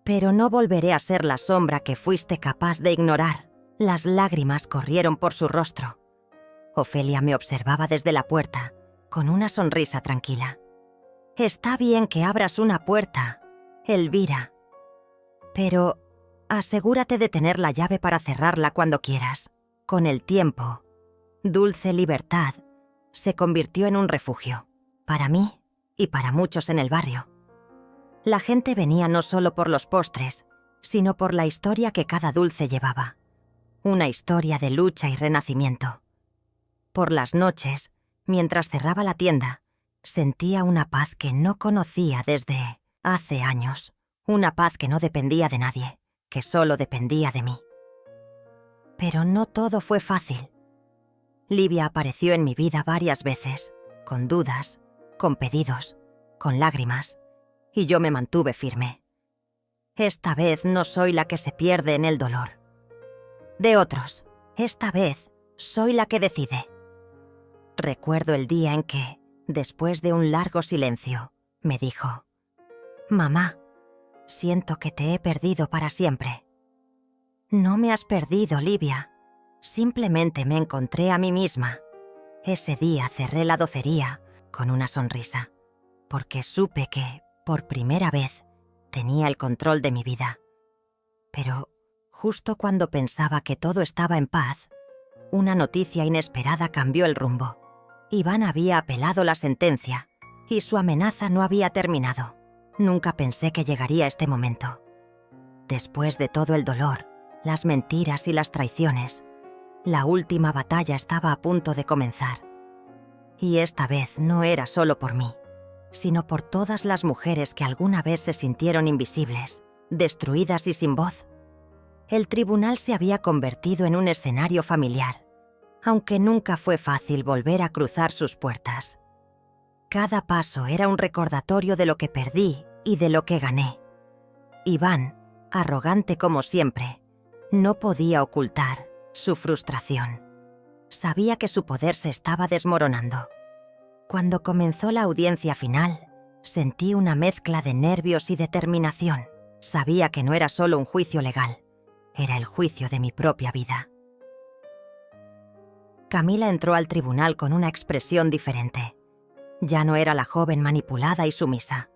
Speaker 1: Pero no volveré a ser la sombra que fuiste capaz de ignorar. Las lágrimas corrieron por su rostro. Ofelia me observaba desde la puerta, con una sonrisa tranquila. Está bien que abras una puerta, Elvira. Pero asegúrate de tener la llave para cerrarla cuando quieras. Con el tiempo, Dulce Libertad se convirtió en un refugio, para mí y para muchos en el barrio. La gente venía no solo por los postres, sino por la historia que cada dulce llevaba. Una historia de lucha y renacimiento. Por las noches, mientras cerraba la tienda, sentía una paz que no conocía desde hace años. Una paz que no dependía de nadie, que solo dependía de mí. Pero no todo fue fácil. Livia apareció en mi vida varias veces, con dudas, con pedidos, con lágrimas, y yo me mantuve firme. Esta vez no soy la que se pierde en el dolor. De otros, esta vez soy la que decide. Recuerdo el día en que, después de un largo silencio, me dijo: «Mamá, siento que te he perdido para siempre». No me has perdido, Livia. Simplemente me encontré a mí misma. Ese día cerré la docería con una sonrisa, porque supe que, por primera vez, tenía el control de mi vida. Pero, justo cuando pensaba que todo estaba en paz, una noticia inesperada cambió el rumbo. Iván había apelado la sentencia, y su amenaza no había terminado. Nunca pensé que llegaría este momento. Después de todo el dolor, las mentiras y las traiciones, la última batalla estaba a punto de comenzar. Y esta vez no era solo por mí, sino por todas las mujeres que alguna vez se sintieron invisibles, destruidas y sin voz. El tribunal se había convertido en un escenario familiar, aunque nunca fue fácil volver a cruzar sus puertas. Cada paso era un recordatorio de lo que perdí y de lo que gané. Iván, arrogante como siempre, no podía ocultar su frustración. Sabía que su poder se estaba desmoronando. Cuando comenzó la audiencia final, sentí una mezcla de nervios y determinación. Sabía que no era solo un juicio legal, era el juicio de mi propia vida. Camila entró al tribunal con una expresión diferente. Ya no era la joven manipulada y sumisa.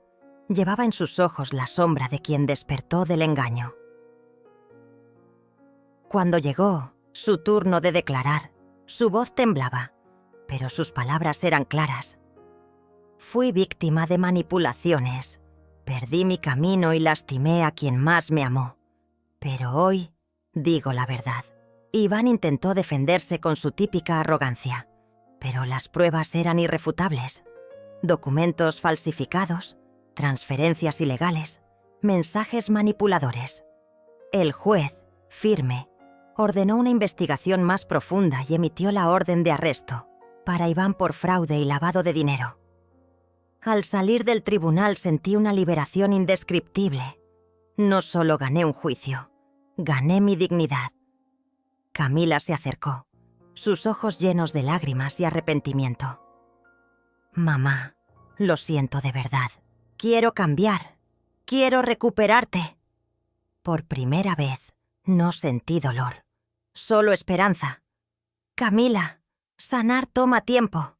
Speaker 1: Llevaba en sus ojos la sombra de quien despertó del engaño. Cuando llegó su turno de declarar, su voz temblaba, pero sus palabras eran claras. Fui víctima de manipulaciones, perdí mi camino y lastimé a quien más me amó. Pero hoy digo la verdad. Iván intentó defenderse con su típica arrogancia, pero las pruebas eran irrefutables. Documentos falsificados, transferencias ilegales, mensajes manipuladores. El juez, firme, ordenó una investigación más profunda y emitió la orden de arresto para Iván por fraude y lavado de dinero. Al salir del tribunal sentí una liberación indescriptible. No solo gané un juicio, gané mi dignidad. Camila se acercó, sus ojos llenos de lágrimas y arrepentimiento. «Mamá, lo siento de verdad. Quiero cambiar. Quiero recuperarte». Por primera vez, no sentí dolor, solo esperanza. «Camila, sanar toma tiempo.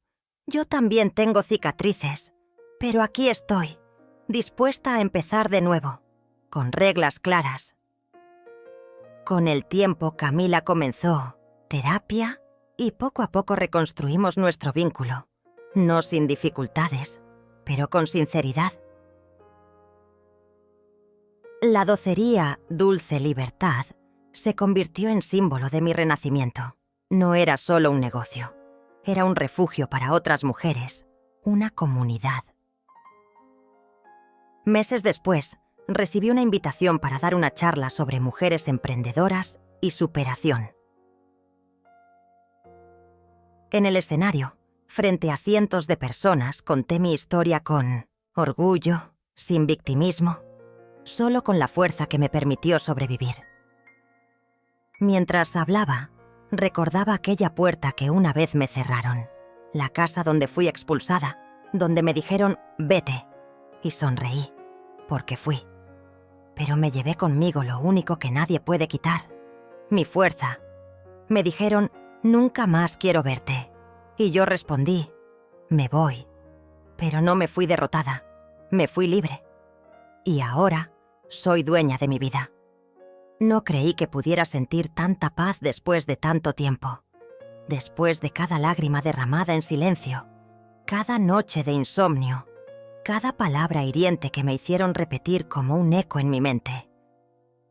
Speaker 1: Yo también tengo cicatrices, pero aquí estoy, dispuesta a empezar de nuevo, con reglas claras». Con el tiempo, Camila comenzó terapia y poco a poco reconstruimos nuestro vínculo, no sin dificultades, pero con sinceridad. La docería Dulce Libertad se convirtió en símbolo de mi renacimiento. No era solo un negocio, era un refugio para otras mujeres, una comunidad. Meses después, recibí una invitación para dar una charla sobre mujeres emprendedoras y superación. En el escenario, frente a cientos de personas, conté mi historia con orgullo, sin victimismo, solo con la fuerza que me permitió sobrevivir. Mientras hablaba, recordaba aquella puerta que una vez me cerraron, la casa donde fui expulsada, donde me dijeron «vete», y sonreí. porque fui. Pero me llevé conmigo lo único que nadie puede quitar, mi fuerza. Me dijeron, nunca más quiero verte. Y yo respondí, me voy. Pero no me fui derrotada, me fui libre. Y ahora soy dueña de mi vida. No creí que pudiera sentir tanta paz después de tanto tiempo. Después de cada lágrima derramada en silencio, cada noche de insomnio, cada palabra hiriente que me hicieron repetir como un eco en mi mente.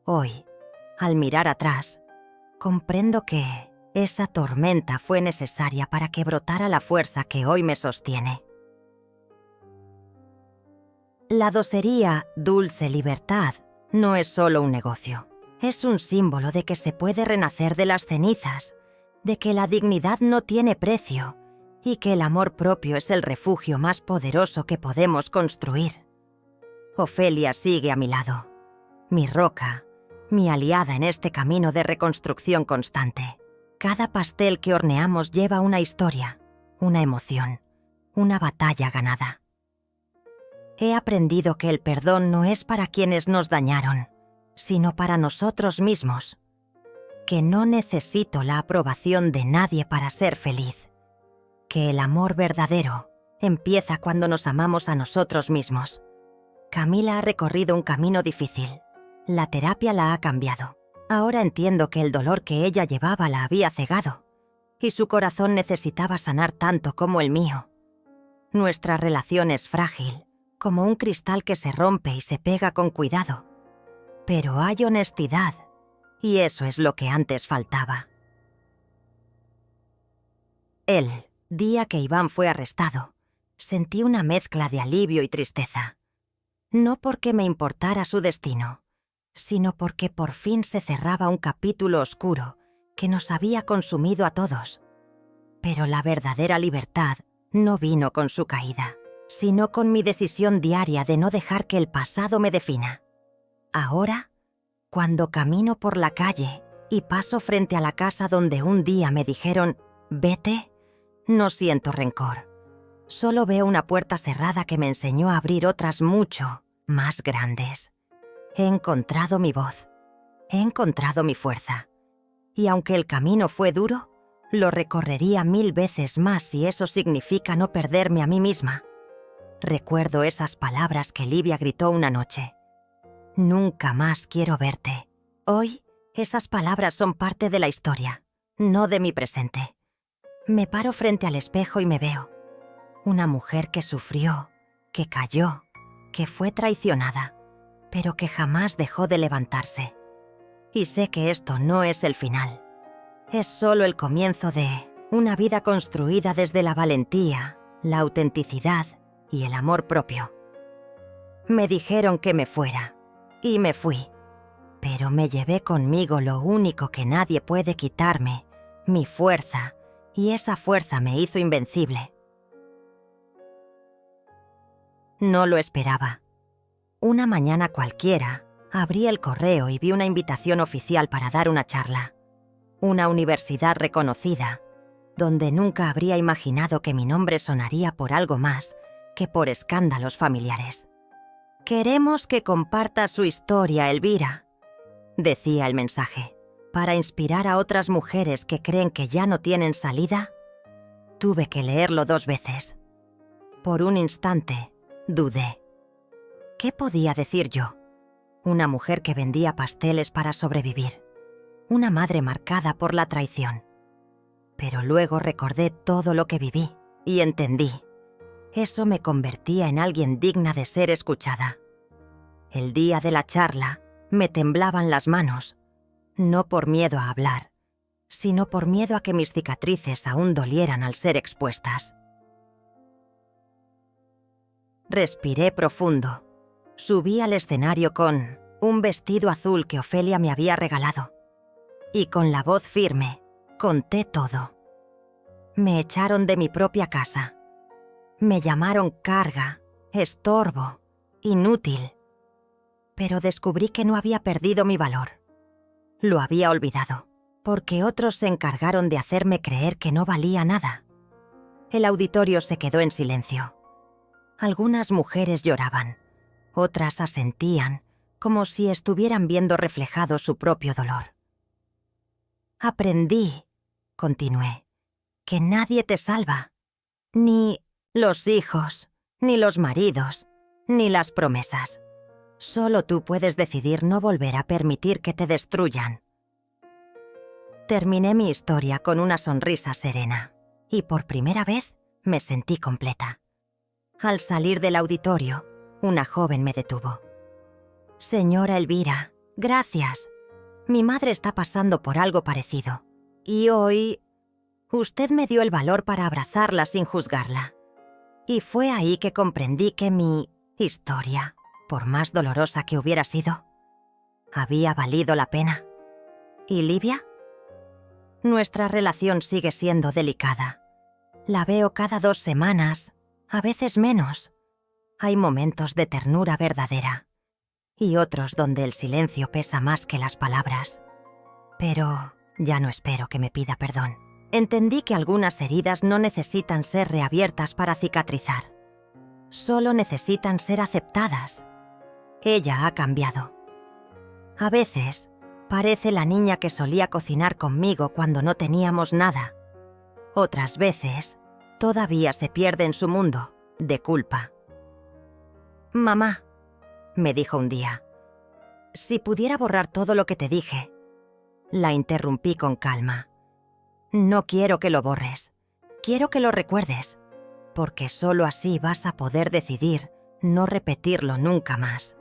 Speaker 1: Hoy, al mirar atrás, comprendo que esa tormenta fue necesaria para que brotara la fuerza que hoy me sostiene. La docería Dulce Libertad no es solo un negocio. Es un símbolo de que se puede renacer de las cenizas, de que la dignidad no tiene precio y que el amor propio es el refugio más poderoso que podemos construir. Ofelia sigue a mi lado, mi roca, mi aliada en este camino de reconstrucción constante. Cada pastel que horneamos lleva una historia, una emoción, una batalla ganada. He aprendido que el perdón no es para quienes nos dañaron, sino para nosotros mismos. Que no necesito la aprobación de nadie para ser feliz. Que el amor verdadero empieza cuando nos amamos a nosotros mismos. Camila ha recorrido un camino difícil. La terapia la ha cambiado. Ahora entiendo que el dolor que ella llevaba la había cegado, y su corazón necesitaba sanar tanto como el mío. Nuestra relación es frágil, como un cristal que se rompe y se pega con cuidado. Pero hay honestidad, y eso es lo que antes faltaba. El día que Iván fue arrestado, sentí una mezcla de alivio y tristeza. No porque me importara su destino, sino porque por fin se cerraba un capítulo oscuro que nos había consumido a todos. Pero la verdadera libertad no vino con su caída, sino con mi decisión diaria de no dejar que el pasado me defina. Ahora, cuando camino por la calle y paso frente a la casa donde un día me dijeron «Vete», no siento rencor. Solo veo una puerta cerrada que me enseñó a abrir otras mucho más grandes. He encontrado mi voz, he encontrado mi fuerza. Y aunque el camino fue duro, lo recorrería 1000 veces más si eso significa no perderme a mí misma. Recuerdo esas palabras que Livia gritó una noche. Nunca más quiero verte. Hoy, esas palabras son parte de la historia, no de mi presente. Me paro frente al espejo y me veo. Una mujer que sufrió, que cayó, que fue traicionada, pero que jamás dejó de levantarse. Y sé que esto no es el final. Es solo el comienzo de una vida construida desde la valentía, la autenticidad y el amor propio. Me dijeron que me fuera, y me fui. Pero me llevé conmigo lo único que nadie puede quitarme, mi fuerza, y esa fuerza me hizo invencible. No lo esperaba. Una mañana cualquiera, abrí el correo y vi una invitación oficial para dar una charla. Una universidad reconocida, donde nunca habría imaginado que mi nombre sonaría por algo más que por escándalos familiares. «Queremos que comparta su historia, Elvira», decía el mensaje. Para inspirar a otras mujeres que creen que ya no tienen salida, tuve que leerlo 2 veces. Por un instante, dudé. ¿Qué podía decir yo? Una mujer que vendía pasteles para sobrevivir. Una madre marcada por la traición. Pero luego recordé todo lo que viví y entendí. Eso me convertía en alguien digna de ser escuchada. El día de la charla me temblaban las manos, no por miedo a hablar, sino por miedo a que mis cicatrices aún dolieran al ser expuestas. Respiré profundo. Subí al escenario con un vestido azul que Ofelia me había regalado. Y con la voz firme, conté todo. Me echaron de mi propia casa. Me llamaron carga, estorbo, inútil. Pero descubrí que no había perdido mi valor. Lo había olvidado, porque otros se encargaron de hacerme creer que no valía nada. El auditorio se quedó en silencio. Algunas mujeres lloraban, Otras asentían, como si estuvieran viendo reflejado su propio dolor. Aprendí, continué, que nadie te salva. Ni los hijos, ni los maridos, ni las promesas. Solo tú puedes decidir no volver a permitir que te destruyan. Terminé mi historia con una sonrisa serena, y por primera vez me sentí completa. Al salir del auditorio, una joven me detuvo. «Señora Elvira, gracias. Mi madre está pasando por algo parecido. Y hoy... usted me dio el valor para abrazarla sin juzgarla. Y fue ahí que comprendí que mi historia, por más dolorosa que hubiera sido, había valido la pena. ¿Y Livia? Nuestra relación sigue siendo delicada. La veo cada 2 semanas, a veces menos. Hay momentos de ternura verdadera y otros donde el silencio pesa más que las palabras. Pero ya no espero que me pida perdón. Entendí que algunas heridas no necesitan ser reabiertas para cicatrizar. Solo necesitan ser aceptadas. Ella ha cambiado. A veces, parece la niña que solía cocinar conmigo cuando no teníamos nada. Otras veces, todavía se pierde en su mundo, de culpa. «Mamá», me dijo un día, «si pudiera borrar todo lo que te dije». La interrumpí con calma. «No quiero que lo borres. Quiero que lo recuerdes, porque solo así vas a poder decidir no repetirlo nunca más».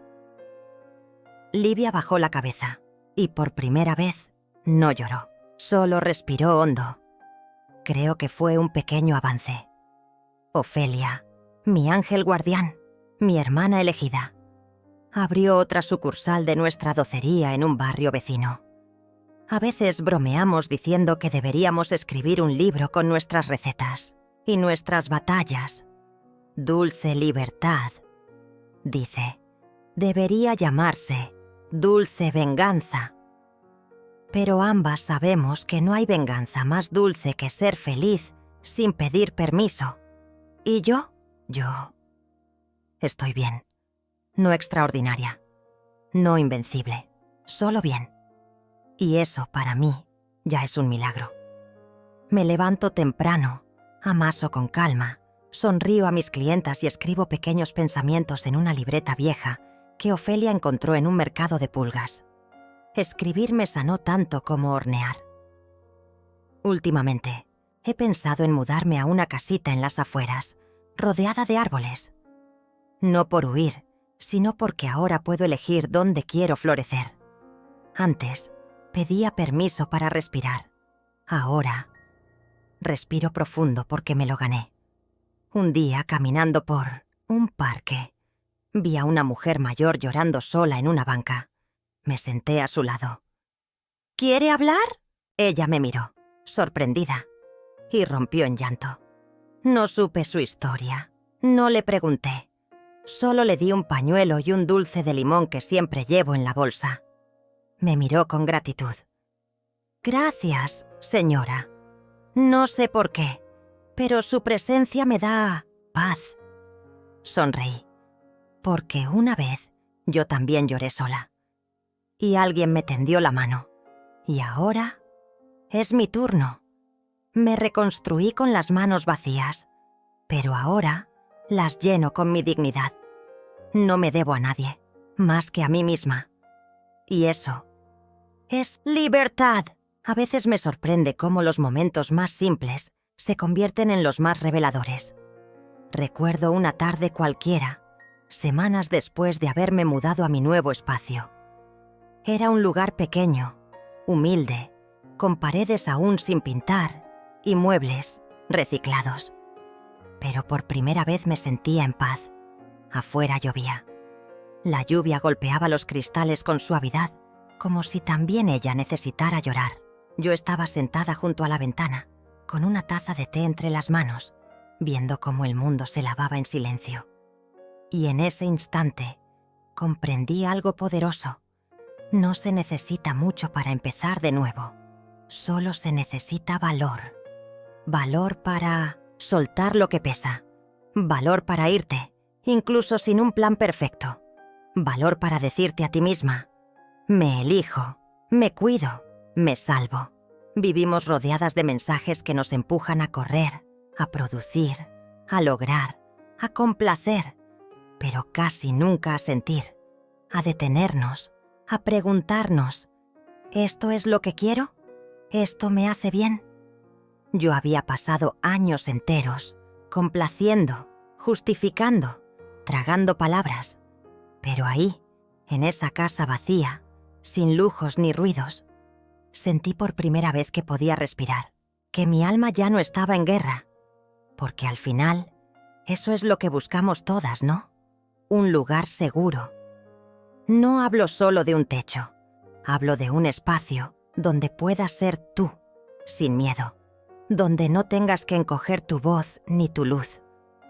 Speaker 1: Livia bajó la cabeza y por primera vez no lloró. Solo respiró hondo. Creo que fue un pequeño avance. Ofelia, mi ángel guardián, mi hermana elegida, abrió otra sucursal de nuestra docería en un barrio vecino. A veces bromeamos diciendo que deberíamos escribir un libro con nuestras recetas y nuestras batallas. Dulce Libertad, dice, debería llamarse Dulce Venganza. Pero ambas sabemos que no hay venganza más dulce que ser feliz sin pedir permiso. Y yo estoy bien. No extraordinaria, no invencible, solo bien. Y eso para mí ya es un milagro. Me levanto temprano, amaso con calma, sonrío a mis clientas y escribo pequeños pensamientos en una libreta vieja que Ofelia encontró en un mercado de pulgas. Escribir me sanó tanto como hornear. Últimamente, he pensado en mudarme a una casita en las afueras, rodeada de árboles. No por huir, sino porque ahora puedo elegir dónde quiero florecer. Antes, pedía permiso para respirar. Ahora, respiro profundo porque me lo gané. Un día, caminando por un parque, vi a una mujer mayor llorando sola en una banca. Me senté a su lado. «¿Quiere hablar?», ella me miró, sorprendida, y rompió en llanto. No supe su historia, no le pregunté. Solo le di un pañuelo y un dulce de limón que siempre llevo en la bolsa. Me miró con gratitud. «Gracias, señora. No sé por qué, pero su presencia me da paz». Sonreí, porque una vez yo también lloré sola. Y alguien me tendió la mano. Y ahora es mi turno. Me reconstruí con las manos vacías, pero ahora las lleno con mi dignidad. No me debo a nadie, más que a mí misma. Y eso es libertad. A veces me sorprende cómo los momentos más simples se convierten en los más reveladores. Recuerdo una tarde cualquiera, semanas después de haberme mudado a mi nuevo espacio. Era un lugar pequeño, humilde, con paredes aún sin pintar y muebles reciclados. Pero por primera vez me sentía en paz. Afuera llovía. La lluvia golpeaba los cristales con suavidad, como si también ella necesitara llorar. Yo estaba sentada junto a la ventana, con una taza de té entre las manos, viendo cómo el mundo se lavaba en silencio. Y en ese instante, comprendí algo poderoso. No se necesita mucho para empezar de nuevo. Solo se necesita valor. Valor para soltar lo que pesa. Valor para irte, incluso sin un plan perfecto. valor para decirte a ti misma: me elijo, me cuido, me salvo. Vivimos rodeadas de mensajes que nos empujan a correr, a producir, a lograr, a complacer, pero casi nunca a sentir, a detenernos, a preguntarnos: ¿esto es lo que quiero? ¿Esto me hace bien? Yo había pasado años enteros complaciendo, justificando, tragando palabras, pero ahí, en esa casa vacía, sin lujos ni ruidos, sentí por primera vez que podía respirar, que mi alma ya no estaba en guerra, porque al final, eso es lo que buscamos todas, ¿no? Un lugar seguro. No hablo solo de un techo, hablo de un espacio donde puedas ser tú, sin miedo, donde no tengas que encoger tu voz ni tu luz,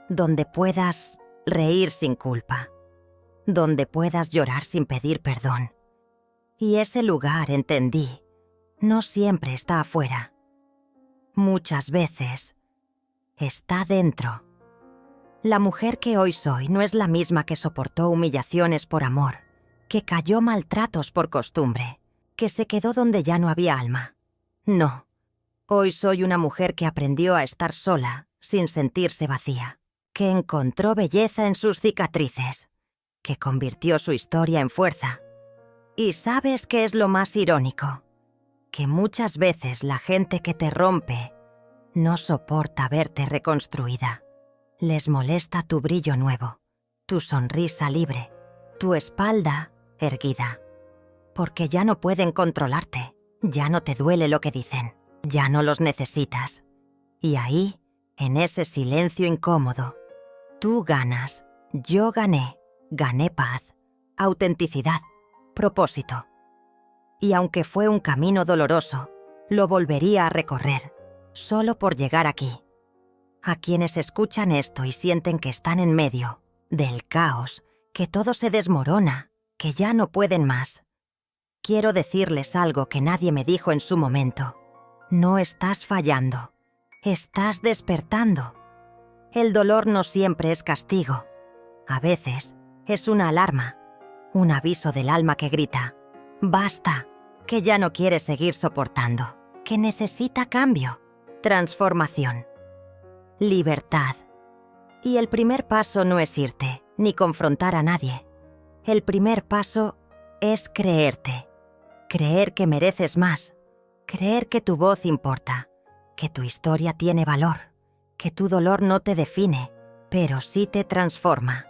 Speaker 1: donde puedas reír sin culpa, donde puedas llorar sin pedir perdón. Y ese lugar, entendí, no siempre está afuera. Muchas veces está dentro. La mujer que hoy soy no es la misma que soportó humillaciones por amor, que cayó maltratos por costumbre, que se quedó donde ya no había alma. No. Hoy soy una mujer que aprendió a estar sola, sin sentirse vacía, que encontró belleza en sus cicatrices, que convirtió su historia en fuerza. ¿Y sabes qué es lo más irónico? Que muchas veces la gente que te rompe no soporta verte reconstruida. Les molesta tu brillo nuevo, tu sonrisa libre, tu espalda erguida, porque ya no pueden controlarte, ya no te duele lo que dicen. Ya no los necesitas. Y ahí, en ese silencio incómodo, tú ganas, yo gané, gané paz, autenticidad, propósito. Y aunque fue un camino doloroso, lo volvería a recorrer, solo por llegar aquí. A quienes escuchan esto y sienten que están en medio del caos, que todo se desmorona, que ya no pueden más, quiero decirles algo que nadie me dijo en su momento. No estás fallando, estás despertando. El dolor no siempre es castigo. A veces es una alarma, un aviso del alma que grita: basta, que ya no quiere seguir soportando, que necesita cambio, transformación, libertad. Y el primer paso no es irte, ni confrontar a nadie. El primer paso es creerte, creer que mereces más. Creer que tu voz importa, que tu historia tiene valor, que tu dolor no te define, pero sí te transforma.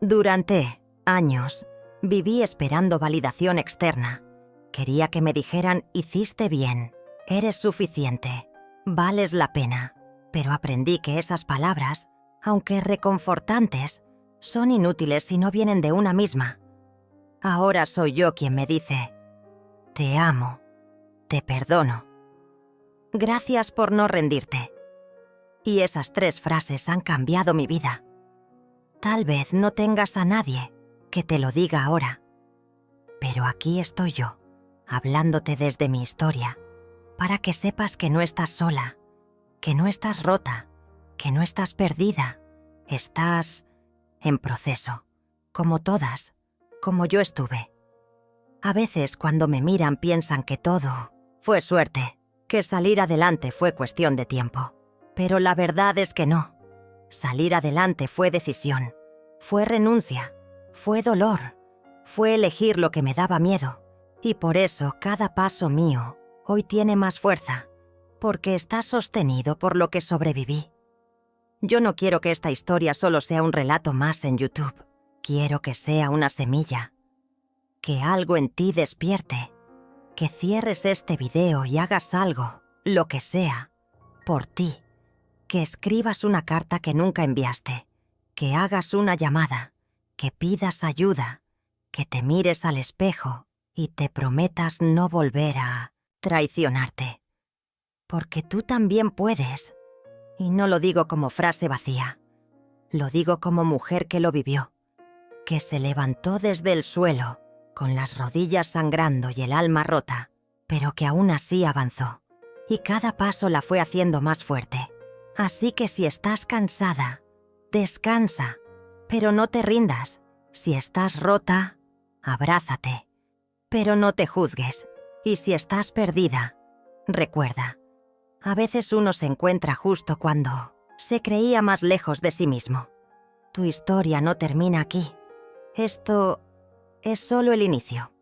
Speaker 1: Durante años viví esperando validación externa. Quería que me dijeran: hiciste bien, eres suficiente, vales la pena. Pero aprendí que esas palabras, aunque reconfortantes, son inútiles si no vienen de una misma. Ahora soy yo quien me dice: te amo. Te perdono. Gracias por no rendirte. Y esas 3 frases han cambiado mi vida. Tal vez no tengas a nadie que te lo diga ahora, pero aquí estoy yo, hablándote desde mi historia, para que sepas que no estás sola, que no estás rota, que no estás perdida, estás en proceso, como todas, como yo estuve. A veces cuando me miran piensan que todo fue suerte, que salir adelante fue cuestión de tiempo. Pero la verdad es que no. Salir adelante fue decisión, fue renuncia, fue dolor, fue elegir lo que me daba miedo. Y por eso cada paso mío hoy tiene más fuerza, porque está sostenido por lo que sobreviví. Yo no quiero que esta historia solo sea un relato más en YouTube. Quiero que sea una semilla, que algo en ti despierte, que cierres este video y hagas algo, lo que sea, por ti, que escribas una carta que nunca enviaste, que hagas una llamada, que pidas ayuda, que te mires al espejo y te prometas no volver a traicionarte. Porque tú también puedes, y no lo digo como frase vacía, lo digo como mujer que lo vivió, que se levantó desde el suelo, con las rodillas sangrando y el alma rota, pero que aún así avanzó, y cada paso la fue haciendo más fuerte. Así que si estás cansada, descansa, pero no te rindas, Si estás rota, abrázate, pero no te juzgues. Y si estás perdida, recuerda, a veces uno se encuentra justo cuando se creía más lejos de sí mismo. Tu historia no termina aquí. Esto es solo el inicio.